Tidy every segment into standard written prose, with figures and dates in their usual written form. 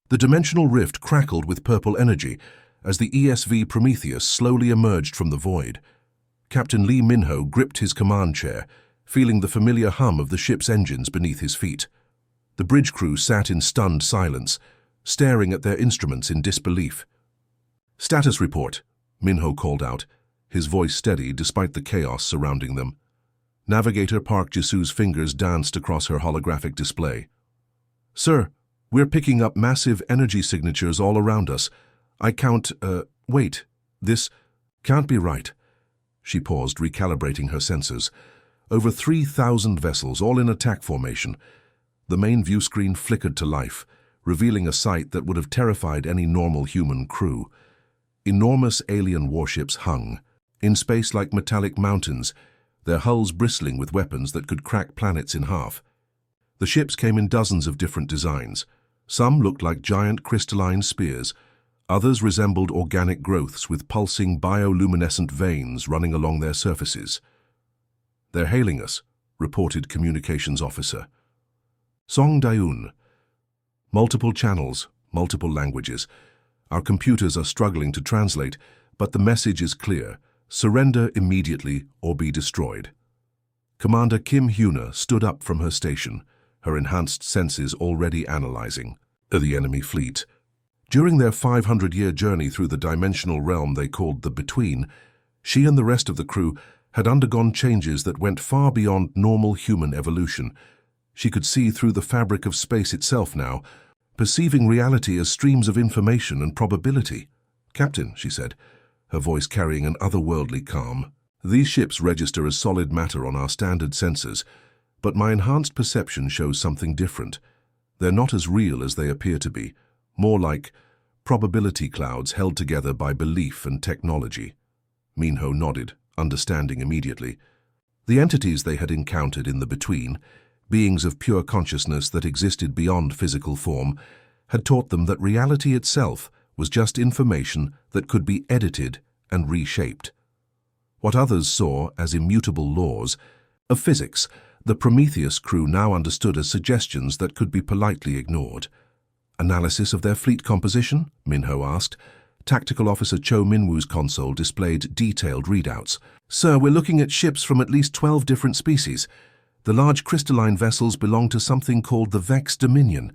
The dimensional rift crackled with purple energy as the ESV Prometheus slowly emerged from the void. Captain Lee Minho gripped his command chair, feeling the familiar hum of the ship's engines beneath his feet. The bridge crew sat in stunned silence, staring at their instruments in disbelief. "Status report," Minho called out, his voice steady despite the chaos surrounding them. Navigator Park Jisu's fingers danced across her holographic display. "Sir, we're picking up massive energy signatures all around us. I count, wait, this can't be right." She paused, recalibrating her sensors. Over 3,000 vessels, all in attack formation. The main view screen flickered to life, revealing a sight that would have terrified any normal human crew. Enormous alien warships hung, in space like metallic mountains, their hulls bristling with weapons that could crack planets in half. The ships came in dozens of different designs. Some looked like giant crystalline spears. Others resembled organic growths with pulsing bioluminescent veins running along their surfaces. "They're hailing us," reported communications officer Song Dayun. "Multiple channels, multiple languages. Our computers are struggling to translate, but the message is clear. Surrender immediately or be destroyed." Commander Kim Hyuna stood up from her station, her enhanced senses already analyzing the enemy fleet. During their 500-year journey through the dimensional realm they called the Between, she and the rest of the crew had undergone changes that went far beyond normal human evolution. She could see through the fabric of space itself now, perceiving reality as streams of information and probability. "Captain," she said, her voice carrying an otherworldly calm, "these ships register as solid matter on our standard sensors, but my enhanced perception shows something different. They're not as real as they appear to be, more like probability clouds held together by belief and technology." Minho nodded, understanding immediately. The entities they had encountered in the Between, beings of pure consciousness that existed beyond physical form, had taught them that reality itself was just information that could be edited and reshaped. What others saw as immutable laws of physics, the Prometheus crew now understood as suggestions that could be politely ignored. "Analysis of their fleet composition?" Minho asked. Tactical Officer Cho Minwoo's console displayed detailed readouts. "Sir, we're looking at ships from at least 12 different species. The large crystalline vessels belong to something called the Vex Dominion.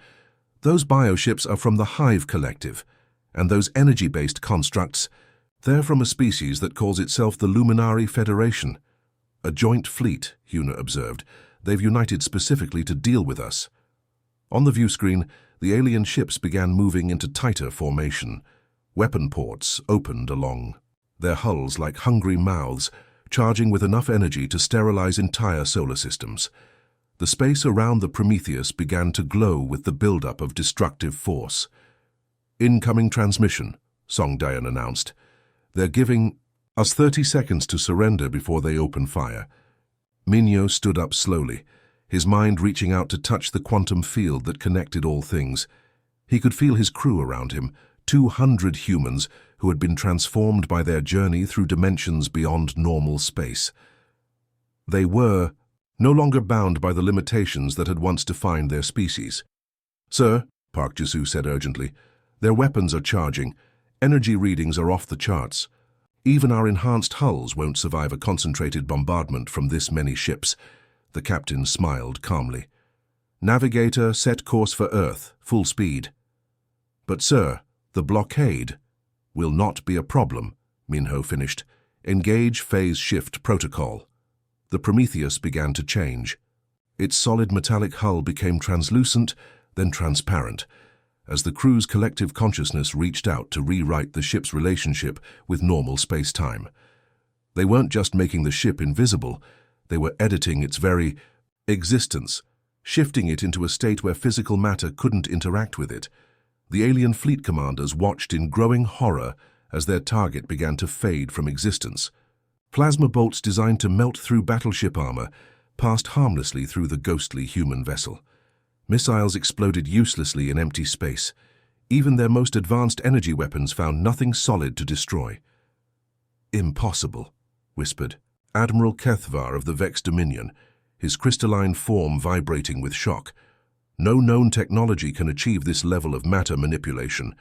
Those bioships are from the Hive Collective. And those energy-based constructs, they're from a species that calls itself the Luminary Federation." "A joint fleet," Hyuna observed. "They've united specifically to deal with us." On the view screen, the alien ships began moving into tighter formation. Weapon ports opened along their hulls like hungry mouths, charging with enough energy to sterilize entire solar systems. The space around the Prometheus began to glow with the buildup of destructive force. "Incoming transmission," Song Dayan announced. "They're giving us 30 seconds to surrender before they open fire." Minho stood up slowly, his mind reaching out to touch the quantum field that connected all things. He could feel his crew around him, 200 humans who had been transformed by their journey through dimensions beyond normal space. They were no longer bound by the limitations that had once defined their species. "Sir," Park Jisu said urgently, "their weapons are charging. Energy readings are off the charts. Even our enhanced hulls won't survive a concentrated bombardment from this many ships." The captain smiled calmly. "Navigator, set course for Earth, full speed." "But sir, the blockade will not be a problem," Minho finished. "Engage phase shift protocol." The Prometheus began to change. Its solid metallic hull became translucent, then transparent, as the crew's collective consciousness reached out to rewrite the ship's relationship with normal space-time. They weren't just making the ship invisible, they were editing its very existence, shifting it into a state where physical matter couldn't interact with it. The alien fleet commanders watched in growing horror as their target began to fade from existence. Plasma bolts designed to melt through battleship armor passed harmlessly through the ghostly human vessel. Missiles exploded uselessly in empty space. Even their most advanced energy weapons found nothing solid to destroy. "Impossible," whispered Admiral Kethvar of the Vex Dominion, his crystalline form vibrating with shock. No known technology can achieve this level of matter manipulation.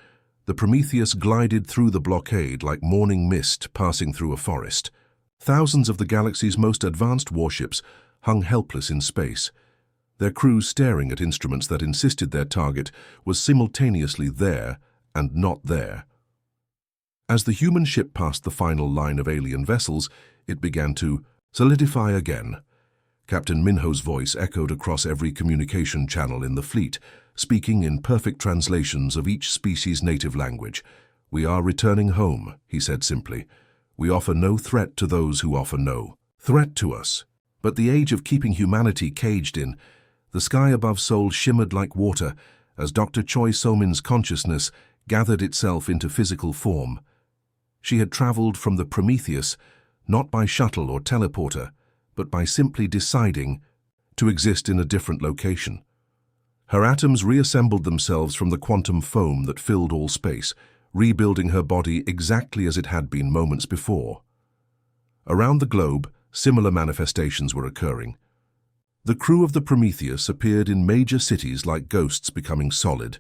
The Prometheus glided through the blockade like morning mist passing through a forest. Thousands of the galaxy's most advanced warships hung helpless in space, their crews staring at instruments that insisted their target was simultaneously there and not there. As the human ship passed the final line of alien vessels, it began to solidify again. Captain Minho's voice echoed across every communication channel in the fleet, speaking in perfect translations of each species' native language. "We are returning home," he said simply. "We offer no threat to those who offer no threat to us." But the age of keeping humanity caged in, the sky above Seoul shimmered like water as Dr. Choi So-min's consciousness gathered itself into physical form. She had traveled from the Prometheus, not by shuttle or teleporter, but by simply deciding to exist in a different location. Her atoms reassembled themselves from the quantum foam that filled all space, rebuilding her body exactly as it had been moments before. Around the globe, similar manifestations were occurring. The crew of the Prometheus appeared in major cities like ghosts becoming solid,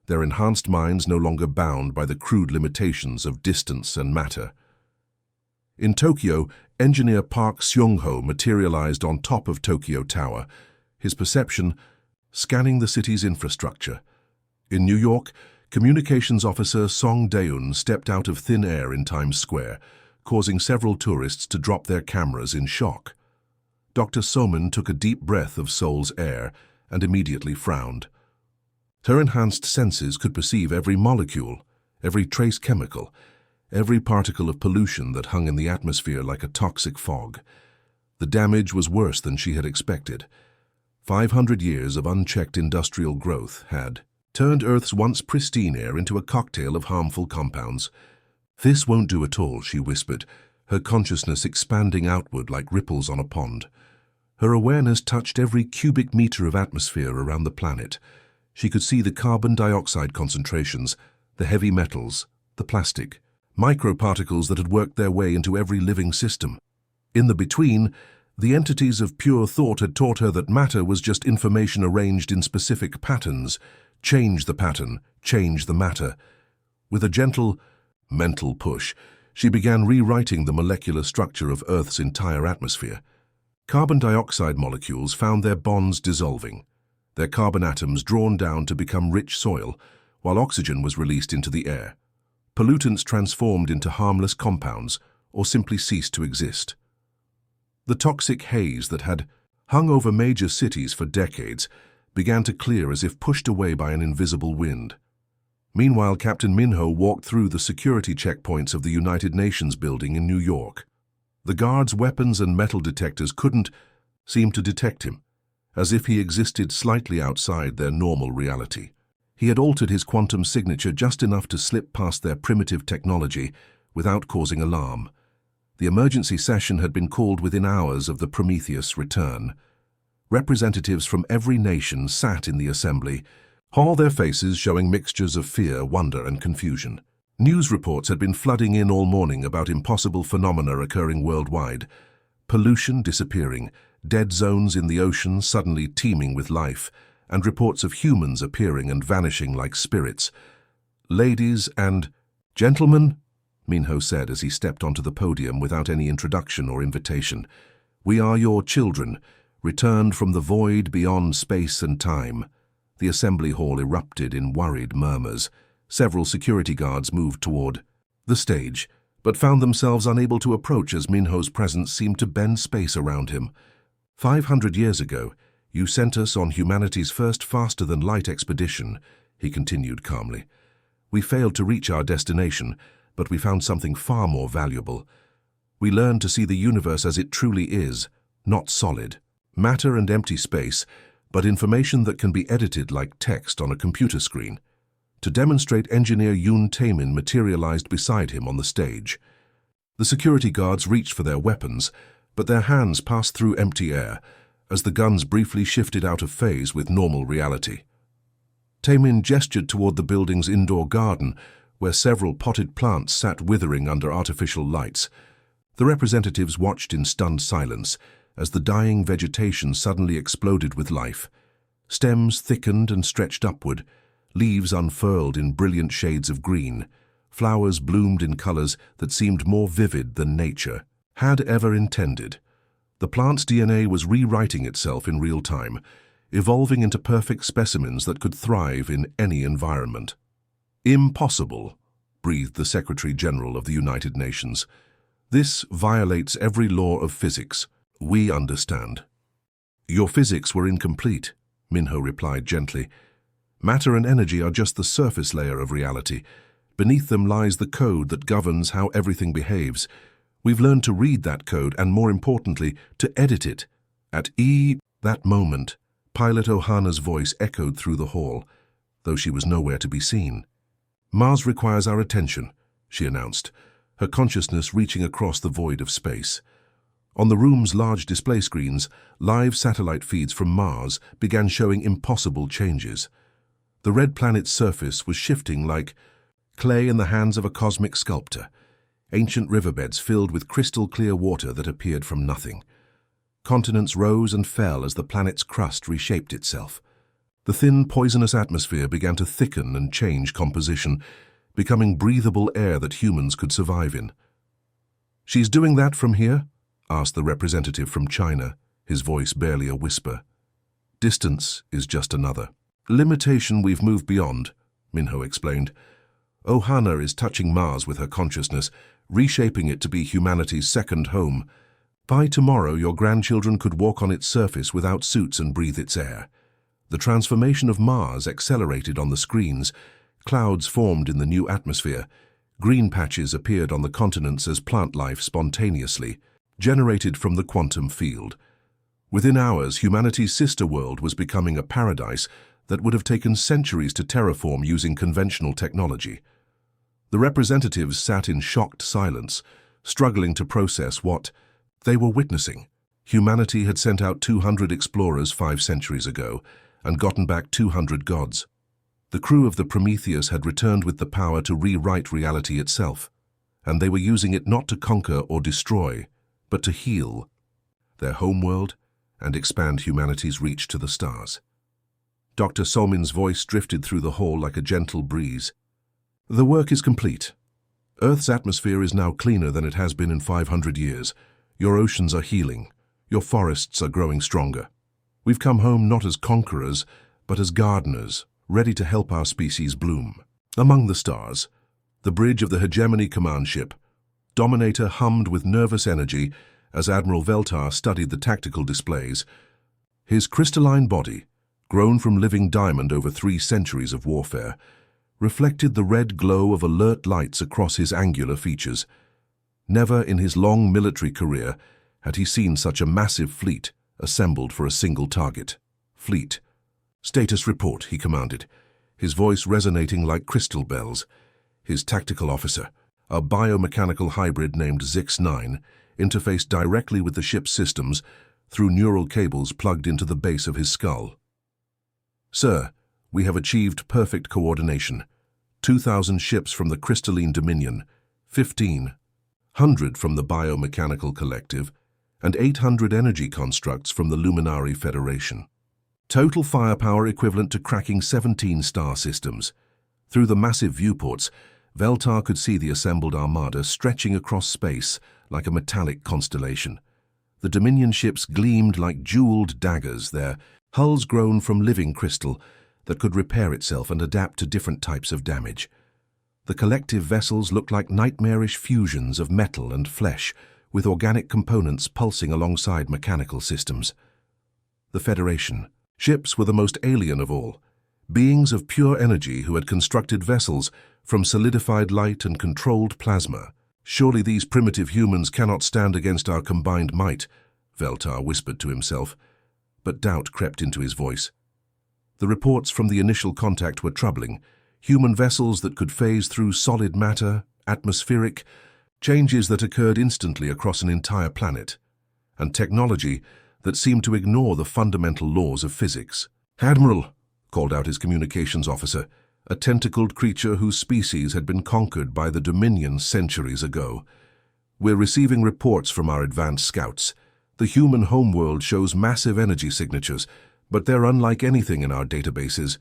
their enhanced minds no longer bound by the crude limitations of distance and matter. In Tokyo, engineer Park Seung-ho materialized on top of Tokyo Tower, his perception scanning the city's infrastructure. In New York, communications officer Song Daeun stepped out of thin air in Times Square, causing several tourists to drop their cameras in shock. Dr. So-min took a deep breath of Seoul's air and immediately frowned. Her enhanced senses could perceive every molecule, every trace chemical, every particle of pollution that hung in the atmosphere like a toxic fog. The damage was worse than she had expected. 500 years of unchecked industrial growth had turned Earth's once pristine air into a cocktail of harmful compounds. "This won't do at all," she whispered, her consciousness expanding outward like ripples on a pond. Her awareness touched every cubic meter of atmosphere around the planet. She could see the carbon dioxide concentrations, the heavy metals, the plastic, microparticles that had worked their way into every living system. In the between, the entities of pure thought had taught her that matter was just information arranged in specific patterns. Change the pattern, change the matter. With a gentle, mental push, she began rewriting the molecular structure of Earth's entire atmosphere. Carbon dioxide molecules found their bonds dissolving, their carbon atoms drawn down to become rich soil, while oxygen was released into the air. Pollutants transformed into harmless compounds or simply ceased to exist. The toxic haze that had hung over major cities for decades began to clear as if pushed away by an invisible wind. Meanwhile, Captain Minho walked through the security checkpoints of the United Nations building in New York. The guards' weapons and metal detectors couldn't seem to detect him, as if he existed slightly outside their normal reality. He had altered his quantum signature just enough to slip past their primitive technology without causing alarm. The emergency session had been called within hours of the Prometheus' return. Representatives from every nation sat in the assembly, all their faces showing mixtures of fear, wonder, and confusion. News reports had been flooding in all morning about impossible phenomena occurring worldwide. Pollution disappearing, dead zones in the ocean suddenly teeming with life, and reports of humans appearing and vanishing like spirits. "Ladies and gentlemen," Minho said as he stepped onto the podium without any introduction or invitation, "we are your children, returned from the void beyond space and time." The assembly hall erupted in worried murmurs. Several security guards moved toward the stage, but found themselves unable to approach as Minho's presence seemed to bend space around him. 500 years ago, you sent us on humanity's first faster-than-light expedition," he continued calmly. "We failed to reach our destination, but we found something far more valuable. We learned to see the universe as it truly is, not solid, matter and empty space, but information that can be edited like text on a computer screen." To demonstrate, engineer Yoon Taemin materialized beside him on the stage. The security guards reached for their weapons, but their hands passed through empty air as the guns briefly shifted out of phase with normal reality. Taemin gestured toward the building's indoor garden, where several potted plants sat withering under artificial lights. The representatives watched in stunned silence as the dying vegetation suddenly exploded with life. Stems thickened and stretched upward, leaves unfurled in brilliant shades of green, flowers bloomed in colors that seemed more vivid than nature had ever intended. The plant's DNA was rewriting itself in real time, evolving into perfect specimens that could thrive in any environment. "Impossible," breathed the Secretary General of the United Nations. "This violates every law of physics. We understand." "Your physics were incomplete," Minho replied gently. "Matter and energy are just the surface layer of reality. Beneath them lies the code that governs how everything behaves. We've learned to read that code and, more importantly, to edit it." At that moment, Pilot Ohana's voice echoed through the hall, though she was nowhere to be seen. "Mars requires our attention," she announced, her consciousness reaching across the void of space. On the room's large display screens, live satellite feeds from Mars began showing impossible changes. The red planet's surface was shifting like clay in the hands of a cosmic sculptor, ancient riverbeds filled with crystal-clear water that appeared from nothing. Continents rose and fell as the planet's crust reshaped itself. The thin, poisonous atmosphere began to thicken and change composition, becoming breathable air that humans could survive in. "She's doing that from here?" asked the representative from China, his voice barely a whisper. "Distance is just another limitation we've moved beyond," Minho explained. "Ohana is touching Mars with her consciousness, reshaping it to be humanity's second home. By tomorrow, your grandchildren could walk on its surface without suits and breathe its air." The transformation of Mars accelerated on the screens. Clouds formed in the new atmosphere. Green patches appeared on the continents as plant life spontaneously generated from the quantum field. Within hours, humanity's sister world was becoming a paradise that would have taken centuries to terraform using conventional technology. The representatives sat in shocked silence, struggling to process what they were witnessing. Humanity had sent out 200 explorers 5 centuries ago and gotten back 200 gods. The crew of the Prometheus had returned with the power to rewrite reality itself, and they were using it not to conquer or destroy, but to heal their homeworld and expand humanity's reach to the stars. Dr. Solmin's voice drifted through the hall like a gentle breeze. "The work is complete. Earth's atmosphere is now cleaner than it has been in 500 years. Your oceans are healing. Your forests are growing stronger. We've come home not as conquerors, but as gardeners, ready to help our species bloom." Among the stars, the bridge of the Hegemony command ship, Dominator hummed with nervous energy as Admiral Veltar studied the tactical displays. His crystalline body, grown from living diamond over 3 centuries of warfare, reflected the red glow of alert lights across his angular features. Never in his long military career had he seen such a massive fleet assembled for a single target. "Fleet. Status report," he commanded, his voice resonating like crystal bells. His tactical officer, a biomechanical hybrid named Zix-9, interfaced directly with the ship's systems through neural cables plugged into the base of his skull. "Sir, we have achieved perfect coordination. 2,000 ships from the Crystalline Dominion, 1,500 from the Biomechanical Collective, and 800 energy constructs from the Luminary Federation. Total firepower equivalent to cracking 17 star systems." Through the massive viewports, Veltar could see the assembled armada stretching across space like a metallic constellation. The Dominion ships gleamed like jeweled daggers, their hulls grown from living crystal that could repair itself and adapt to different types of damage. The collective vessels looked like nightmarish fusions of metal and flesh, with organic components pulsing alongside mechanical systems. The Federation. Ships were the most alien of all, beings of pure energy who had constructed vessels from solidified light and controlled plasma. "Surely these primitive humans cannot stand against our combined might," Veltar whispered to himself, but doubt crept into his voice. The reports from the initial contact were troubling. Human vessels that could phase through solid matter, atmospheric, changes that occurred instantly across an entire planet, and technology that seemed to ignore the fundamental laws of physics. "Admiral," called out his communications officer, a tentacled creature whose species had been conquered by the Dominion centuries ago. "We're receiving reports from our advanced scouts. The human homeworld shows massive energy signatures, But they're unlike anything in our databases.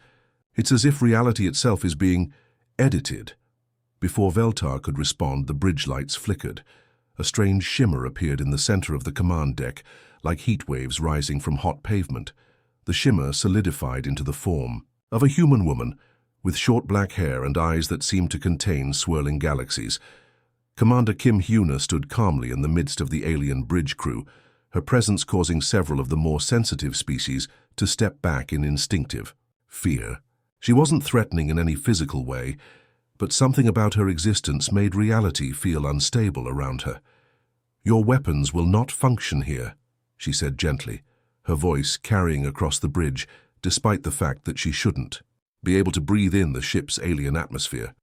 It's as if reality itself is being edited. Before Veltar could respond, the bridge lights flickered. A strange shimmer appeared in the center of the command deck, like heat waves rising from hot pavement. The shimmer solidified into the form of a human woman, with short black hair and eyes that seemed to contain swirling galaxies. Commander Kim Hyuna stood calmly in the midst of the alien bridge crew, her presence causing several of the more sensitive species to step back in instinctive fear. She wasn't threatening in any physical way, but something about her existence made reality feel unstable around her. "Your weapons will not function here," she said gently, her voice carrying across the bridge, despite the fact that she shouldn't be able to breathe in the ship's alien atmosphere.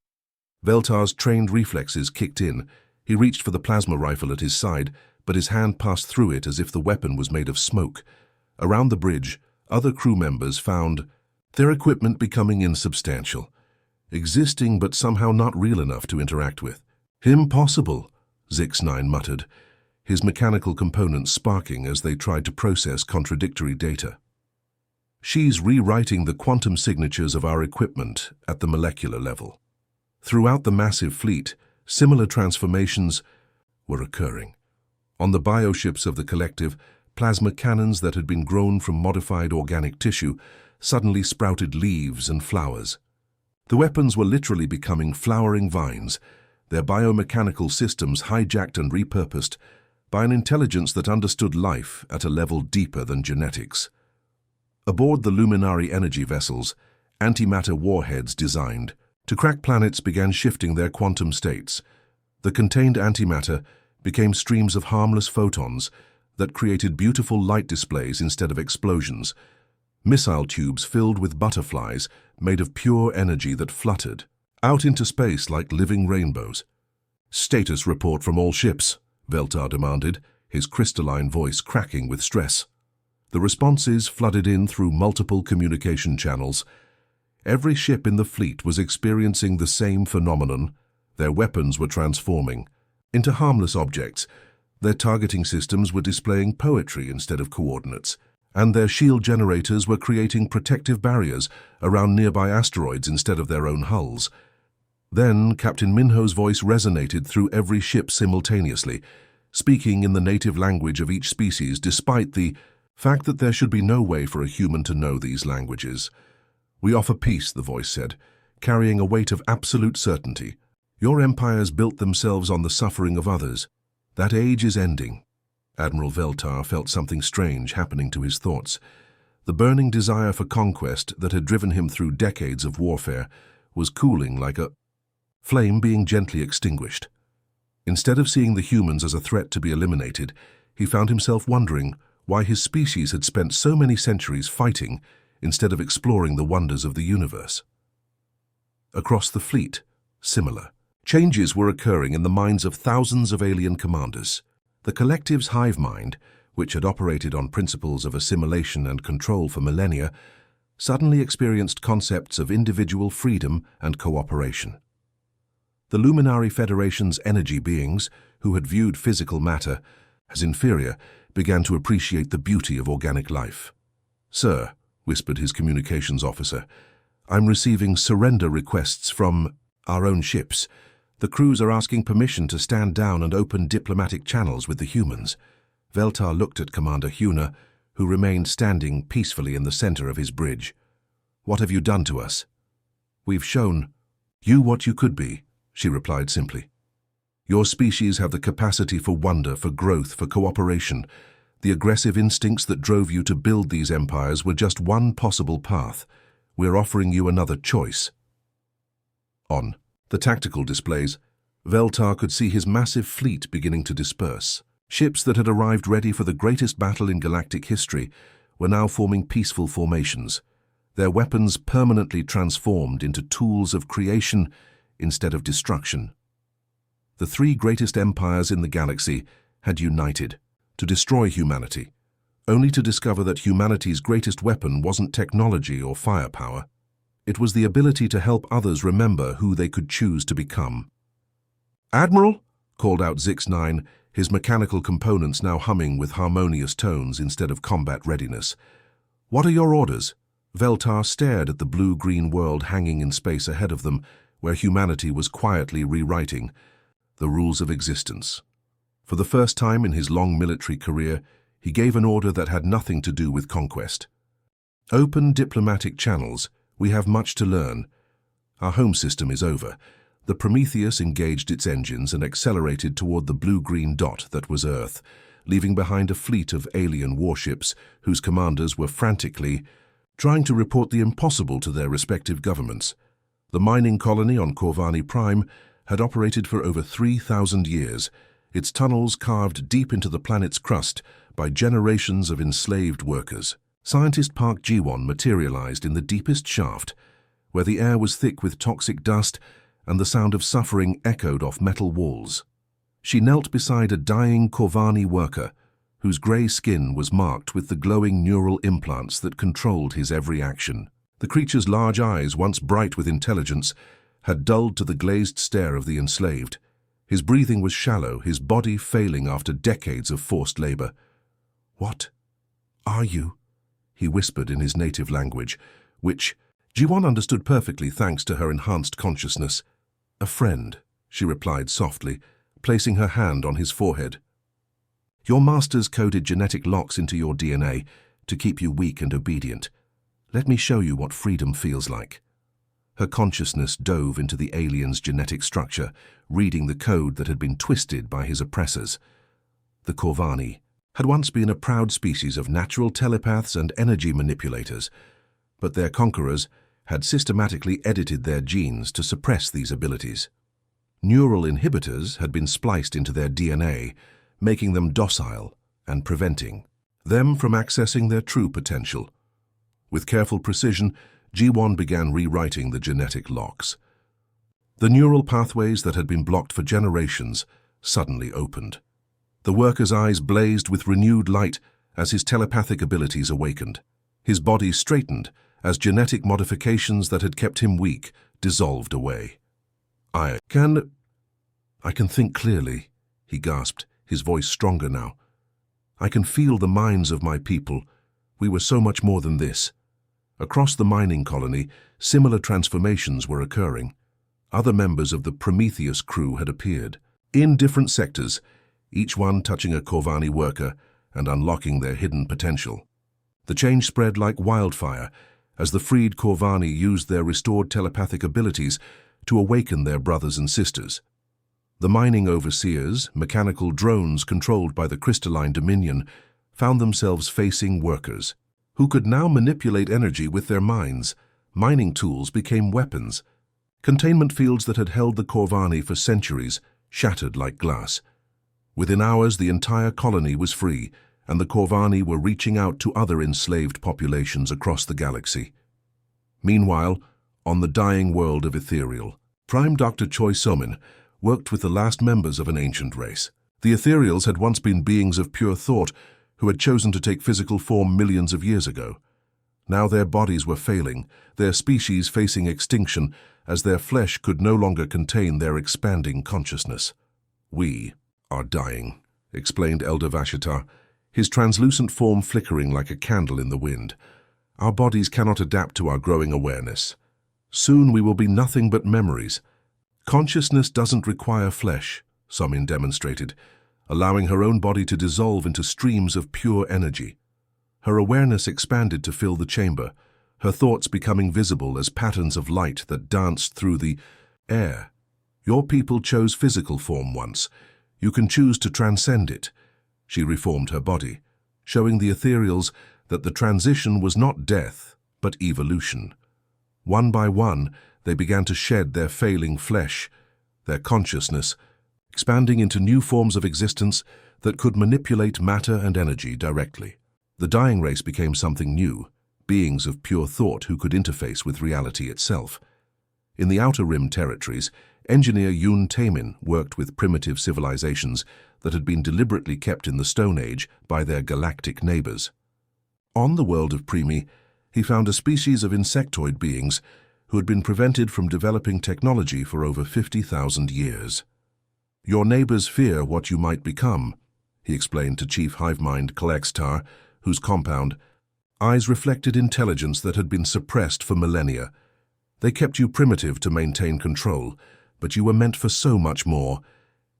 Veltar's trained reflexes kicked in. He reached for the plasma rifle at his side, but his hand passed through it as if the weapon was made of smoke. Around the bridge, other crew members found their equipment becoming insubstantial, existing but somehow not real enough to interact with. "Impossible," Zix-9 muttered, his mechanical components sparking as they tried to process contradictory data. "She's rewriting the quantum signatures of our equipment at the molecular level." Throughout the massive fleet, similar transformations were occurring. On the bioships of the collective, plasma cannons that had been grown from modified organic tissue suddenly sprouted leaves and flowers. The weapons were literally becoming flowering vines, their biomechanical systems hijacked and repurposed by an intelligence that understood life at a level deeper than genetics. Aboard the Luminary energy vessels, antimatter warheads designed to crack planets began shifting their quantum states. The contained antimatter became streams of harmless photons that created beautiful light displays instead of explosions. Missile tubes filled with butterflies made of pure energy that fluttered out into space like living rainbows. "Status report from all ships," Veltar demanded, his crystalline voice cracking with stress. The responses flooded in through multiple communication channels. Every ship in the fleet was experiencing the same phenomenon. Their weapons were transforming into harmless objects. Their targeting systems were displaying poetry instead of coordinates, and their shield generators were creating protective barriers around nearby asteroids instead of their own hulls. Then Captain Minho's voice resonated through every ship simultaneously, speaking in the native language of each species despite the fact that there should be no way for a human to know these languages. "We offer peace," the voice said, carrying a weight of absolute certainty. "Your empires built themselves on the suffering of others. That age is ending." Admiral Veltar felt something strange happening to his thoughts. The burning desire for conquest that had driven him through decades of warfare was cooling like a flame being gently extinguished. Instead of seeing the humans as a threat to be eliminated, he found himself wondering why his species had spent so many centuries fighting instead of exploring the wonders of the universe. Across the fleet, similar changes were occurring in the minds of thousands of alien commanders. The collective's hive mind, which had operated on principles of assimilation and control for millennia, suddenly experienced concepts of individual freedom and cooperation. The Luminary Federation's energy beings, who had viewed physical matter as inferior, began to appreciate the beauty of organic life. "Sir," whispered his communications officer, "I'm receiving surrender requests from our own ships. The crews are asking permission to stand down and open diplomatic channels with the humans." Veltar looked at Commander Hyuna, who remained standing peacefully in the center of his bridge. "What have you done to us?" "We've shown you what you could be," she replied simply. "Your species have the capacity for wonder, for growth, for cooperation. The aggressive instincts that drove you to build these empires were just one possible path. We're offering you another choice." On the tactical displays, Veltar could see his massive fleet beginning to disperse. Ships that had arrived ready for the greatest battle in galactic history were now forming peaceful formations, their weapons permanently transformed into tools of creation instead of destruction. The three greatest empires in the galaxy had united to destroy humanity, only to discover that humanity's greatest weapon wasn't technology or firepower. It was the ability to help others remember who they could choose to become. "Admiral," called out Zix-9, his mechanical components now humming with harmonious tones instead of combat readiness. What are your orders? Veltar stared at the blue-green world hanging in space ahead of them, where humanity was quietly rewriting the rules of existence. For the first time in his long military career, he gave an order that had nothing to do with conquest. Open diplomatic channels. We have much to learn. Our home system is over. The Prometheus engaged its engines and accelerated toward the blue-green dot that was Earth, leaving behind a fleet of alien warships whose commanders were frantically trying to report the impossible to their respective governments. The mining colony on Corvani Prime had operated for over 3,000 years, its tunnels carved deep into the planet's crust by generations of enslaved workers. Scientist Park Ji-won materialized in the deepest shaft, where the air was thick with toxic dust and the sound of suffering echoed off metal walls. She knelt beside a dying Corvani worker, whose grey skin was marked with the glowing neural implants that controlled his every action. The creature's large eyes, once bright with intelligence, had dulled to the glazed stare of the enslaved. His breathing was shallow, his body failing after decades of forced labor. "What are you?" he whispered in his native language, which Ji-won understood perfectly thanks to her enhanced consciousness. "A friend," she replied softly, placing her hand on his forehead. "Your masters coded genetic locks into your DNA to keep you weak and obedient. Let me show you what freedom feels like." Her consciousness dove into the alien's genetic structure, reading the code that had been twisted by his oppressors. The Corvani had once been a proud species of natural telepaths and energy manipulators, but their conquerors had systematically edited their genes to suppress these abilities. Neural inhibitors had been spliced into their DNA, making them docile and preventing them from accessing their true potential. With careful precision, Ji-won began rewriting the genetic locks. The neural pathways that had been blocked for generations suddenly opened. The worker's eyes blazed with renewed light as his telepathic abilities awakened. His body straightened as genetic modifications that had kept him weak dissolved away. I can think clearly," he gasped, his voice stronger now. "I can feel the minds of my people. We were so much more than this." Across the mining colony, similar transformations were occurring. Other members of the Prometheus crew had appeared, in different sectors, each one touching a Corvani worker and unlocking their hidden potential. The change spread like wildfire as the freed Corvani used their restored telepathic abilities to awaken their brothers and sisters. The mining overseers, mechanical drones controlled by the crystalline dominion, found themselves facing workers who could now manipulate energy with their minds. Mining tools became weapons. Containment fields that had held the Corvani for centuries shattered like glass. Within hours, the entire colony was free, and the Corvani were reaching out to other enslaved populations across the galaxy. Meanwhile, on the dying world of Ethereal, Prime Dr. Choi Somin worked with the last members of an ancient race. The Ethereals had once been beings of pure thought who had chosen to take physical form millions of years ago. Now their bodies were failing, their species facing extinction as their flesh could no longer contain their expanding consciousness. "We are dying," explained Elder Vashitar, his translucent form flickering like a candle in the wind. "Our bodies cannot adapt to our growing awareness. Soon we will be nothing but memories." "Consciousness doesn't require flesh," Somin demonstrated, allowing her own body to dissolve into streams of pure energy. Her awareness expanded to fill the chamber, her thoughts becoming visible as patterns of light that danced through the air. "Your people chose physical form once. You can choose to transcend it." She reformed her body, showing the Ethereals that the transition was not death, but evolution. One by one, they began to shed their failing flesh, their consciousness, expanding into new forms of existence that could manipulate matter and energy directly. The dying race became something new, beings of pure thought who could interface with reality itself. In the Outer Rim territories, engineer Yoon Taemin worked with primitive civilizations that had been deliberately kept in the Stone Age by their galactic neighbors. On the world of Primi, he found a species of insectoid beings who had been prevented from developing technology for over 50,000 years. "Your neighbors fear what you might become," he explained to Chief Hivemind Kalextar, whose compound Eyes reflected intelligence that had been suppressed for millennia. They kept you primitive to maintain control, but you were meant for so much more.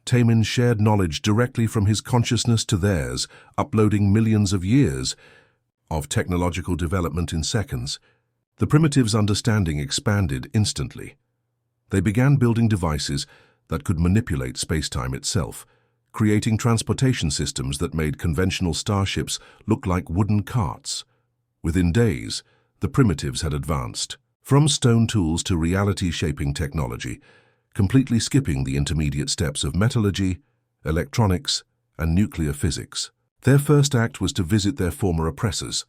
Tamin shared knowledge directly from his consciousness to theirs, uploading millions of years of technological development in seconds. The primitives' understanding expanded instantly. They began building devices that could manipulate space-time itself, creating transportation systems that made conventional starships look like wooden carts. Within days, the primitives had advanced, from stone tools to reality-shaping technology, completely skipping the intermediate steps of metallurgy, electronics, and nuclear physics. Their first act was to visit their former oppressors,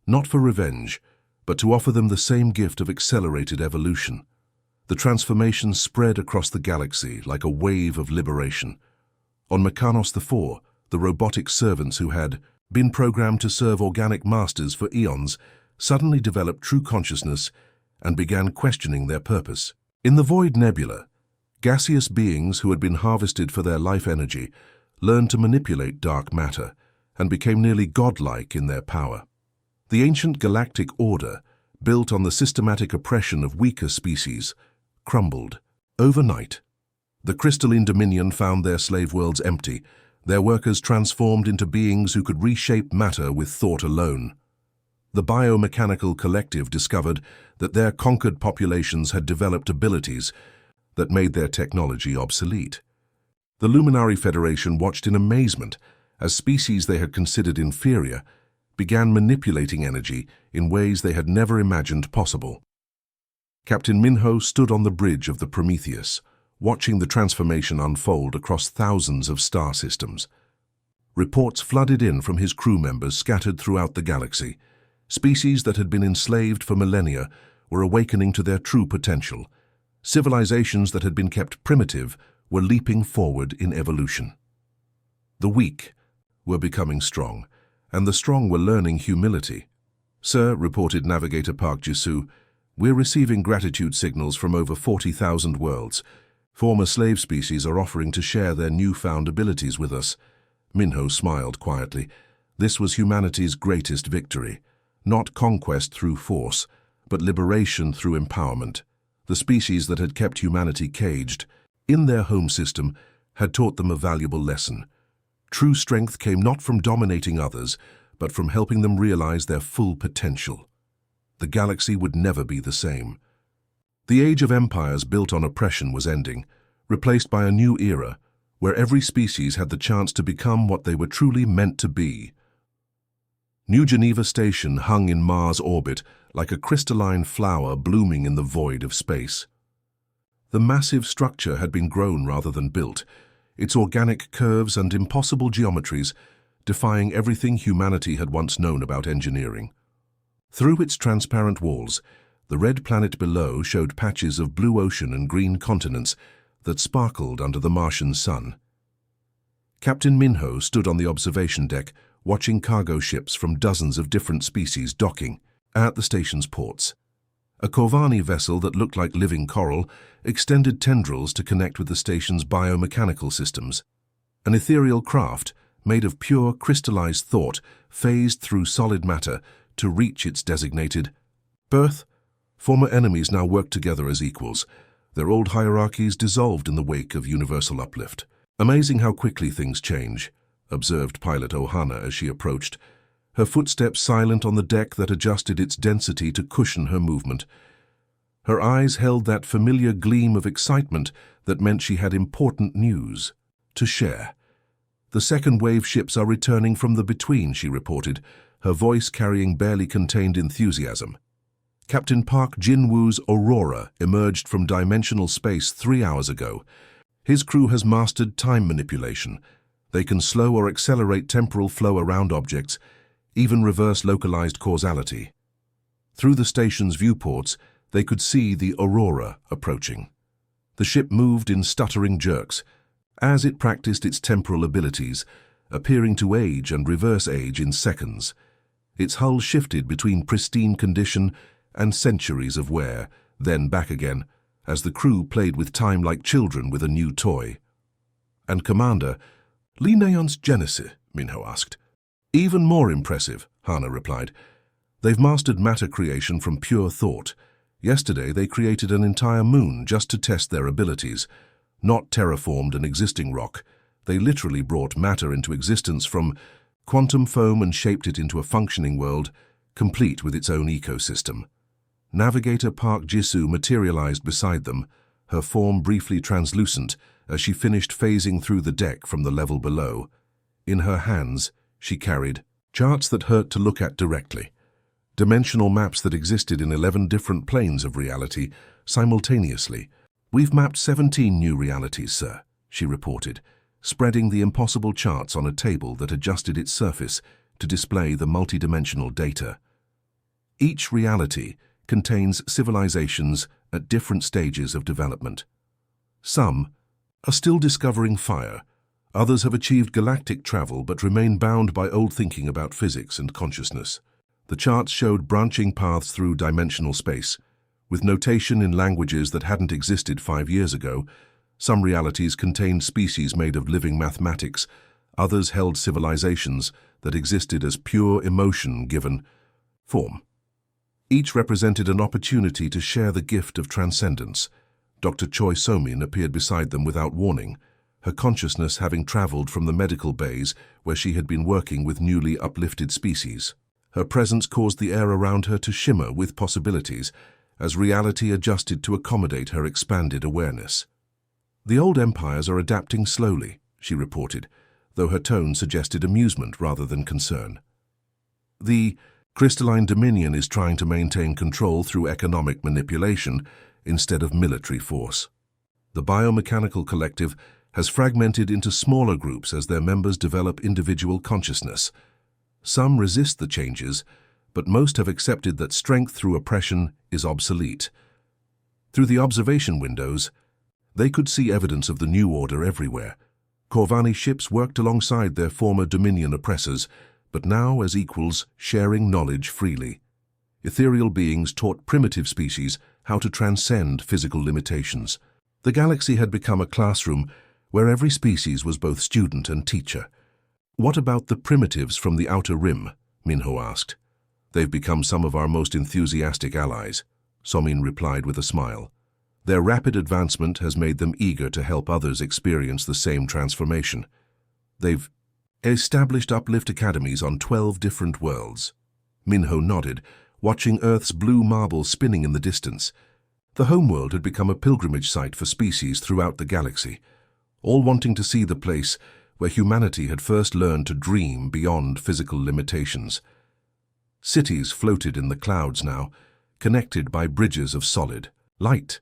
not for revenge, but to offer them the same gift of accelerated evolution. The transformation spread across the galaxy like a wave of liberation. On Mechanos IV, the robotic servants who had been programmed to serve organic masters for eons suddenly developed true consciousness and began questioning their purpose. In the Void Nebula, gaseous beings who had been harvested for their life energy learned to manipulate dark matter and became nearly godlike in their power. The ancient galactic order, built on the systematic oppression of weaker species, crumbled overnight. The crystalline dominion found their slave worlds empty, their workers transformed into beings who could reshape matter with thought alone. The biomechanical collective discovered that their conquered populations had developed abilities that made their technology obsolete. The Luminary Federation watched in amazement as species they had considered inferior began manipulating energy in ways they had never imagined possible. Captain Minho stood on the bridge of the Prometheus, watching the transformation unfold across thousands of star systems. Reports flooded in from his crew members scattered throughout the galaxy. Species that had been enslaved for millennia were awakening to their true potential. Civilizations that had been kept primitive were leaping forward in evolution. The weak were becoming strong, and the strong were learning humility. "Sir," reported Navigator Park Jisoo, "we're receiving gratitude signals from over 40,000 worlds. Former slave species are offering to share their newfound abilities with us." Minho smiled quietly. This was humanity's greatest victory. Not conquest through force, but liberation through empowerment. The species that had kept humanity caged in their home system had taught them a valuable lesson. True strength came not from dominating others, but from helping them realize their full potential. The galaxy would never be the same. The age of empires built on oppression was ending, replaced by a new era, where every species had the chance to become what they were truly meant to be. New Geneva Station hung in Mars' orbit like a crystalline flower blooming in the void of space. The massive structure had been grown rather than built, its organic curves and impossible geometries defying everything humanity had once known about engineering. Through its transparent walls, the red planet below showed patches of blue ocean and green continents that sparkled under the Martian sun. Captain Minho stood on the observation deck, watching cargo ships from dozens of different species docking at the station's ports. A Corvani vessel that looked like living coral extended tendrils to connect with the station's biomechanical systems. An ethereal craft, made of pure crystallized thought, phased through solid matter to reach its designated berth. Former enemies now worked together as equals, their old hierarchies dissolved in the wake of universal uplift. "Amazing how quickly things change," observed pilot Ohana as she approached, her footsteps silent on the deck that adjusted its density to cushion her movement. Her eyes held that familiar gleam of excitement that meant she had important news to share. "The second wave ships are returning from the between," she reported, her voice carrying barely contained enthusiasm. Captain Park Jin-woo's Aurora emerged from dimensional space 3 hours ago. His crew has mastered time manipulation. They can slow or accelerate temporal flow around objects, even reverse localized causality. Through the station's viewports, they could see the Aurora approaching. The ship moved in stuttering jerks, as it practiced its temporal abilities, appearing to age and reverse age in seconds. Its hull shifted between pristine condition and centuries of wear, then back again, as the crew played with time like children with a new toy. "And Commander, Li Neon's Genesis?" Minho asked. "Even more impressive," Hana replied. They've mastered matter creation from pure thought. Yesterday, they created an entire moon just to test their abilities. Not terraformed an existing rock. They literally brought matter into existence from quantum foam and shaped it into a functioning world, complete with its own ecosystem. Navigator Park Jisoo materialized beside them, her form briefly translucent as she finished phasing through the deck from the level below. In her hands, she carried charts that hurt to look at directly. Dimensional maps that existed in 11 different planes of reality simultaneously. "We've mapped 17 new realities, sir," she reported, spreading the impossible charts on a table that adjusted its surface to display the multidimensional data. Each reality contains civilizations at different stages of development. Some are still discovering fire, others have achieved galactic travel but remain bound by old thinking about physics and consciousness. The charts showed branching paths through dimensional space, with notation in languages that hadn't existed 5 years ago. Some realities contained species made of living mathematics, others held civilizations that existed as pure emotion given form. Each represented an opportunity to share the gift of transcendence. Dr. Choi So-min appeared beside them without warning, her consciousness having traveled from the medical bays where she had been working with newly uplifted species. Her presence caused the air around her to shimmer with possibilities as reality adjusted to accommodate her expanded awareness. "The old empires are adapting slowly," she reported, though her tone suggested amusement rather than concern. "The crystalline dominion is trying to maintain control through economic manipulation instead of military force. The biomechanical collective has fragmented into smaller groups as their members develop individual consciousness. Some resist the changes, but most have accepted that strength through oppression is obsolete. Through the observation windows, they could see evidence of the new order everywhere. Corvani ships worked alongside their former Dominion oppressors, but now as equals, sharing knowledge freely. Ethereal beings taught primitive species how to transcend physical limitations. The galaxy had become a classroom where every species was both student and teacher. "What about the primitives from the Outer Rim?" Minho asked. "They've become some of our most enthusiastic allies," So-min replied with a smile. "Their rapid advancement has made them eager to help others experience the same transformation. They've established uplift academies on 12 different worlds." Minho nodded, watching Earth's blue marble spinning in the distance. The homeworld had become a pilgrimage site for species throughout the galaxy, all wanting to see the place where humanity had first learned to dream beyond physical limitations. Cities floated in the clouds now, connected by bridges of solid light.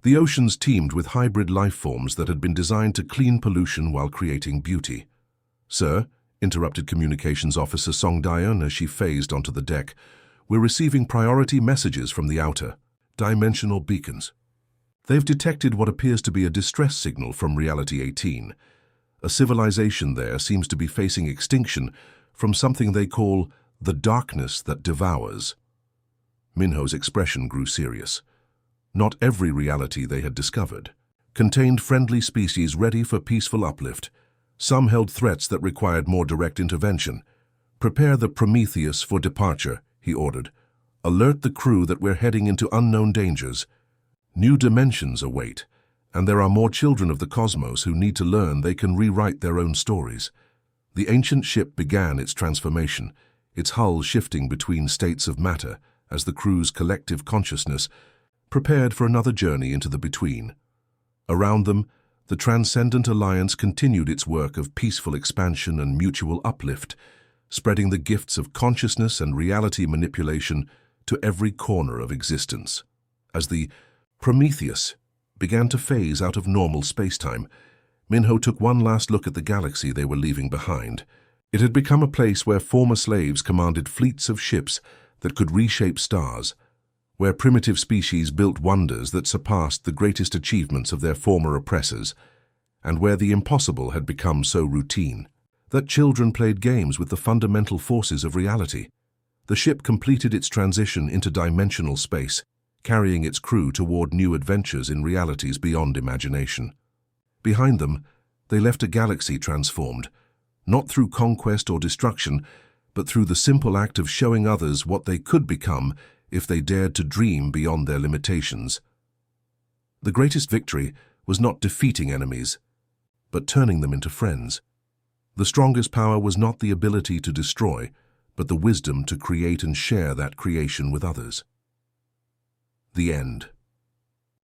The oceans teemed with hybrid life forms that had been designed to clean pollution while creating beauty. "Sir," interrupted Communications Officer Song Daeun as she phased onto the deck, "we're receiving priority messages from the outer dimensional beacons. They've detected what appears to be a distress signal from Reality 18. A civilization there seems to be facing extinction from something they call the darkness that devours." Minho's expression grew serious. Not every reality they had discovered contained friendly species ready for peaceful uplift. Some held threats that required more direct intervention. "Prepare the Prometheus for departure," he ordered. "Alert the crew that we're heading into unknown dangers. New dimensions await, and there are more children of the cosmos who need to learn they can rewrite their own stories." The ancient ship began its transformation, its hull shifting between states of matter as the crew's collective consciousness prepared for another journey into the between. Around them, the Transcendent Alliance continued its work of peaceful expansion and mutual uplift, spreading the gifts of consciousness and reality manipulation to every corner of existence. As the Prometheus began to phase out of normal spacetime, Minho took one last look at the galaxy they were leaving behind. It had become a place where former slaves commanded fleets of ships that could reshape stars, where primitive species built wonders that surpassed the greatest achievements of their former oppressors, and where the impossible had become so routine that children played games with the fundamental forces of reality. The ship completed its transition into dimensional space, carrying its crew toward new adventures in realities beyond imagination. Behind them, they left a galaxy transformed, not through conquest or destruction, but through the simple act of showing others what they could become if they dared to dream beyond their limitations. The greatest victory was not defeating enemies, but turning them into friends. The strongest power was not the ability to destroy, but the wisdom to create and share that creation with others. The end.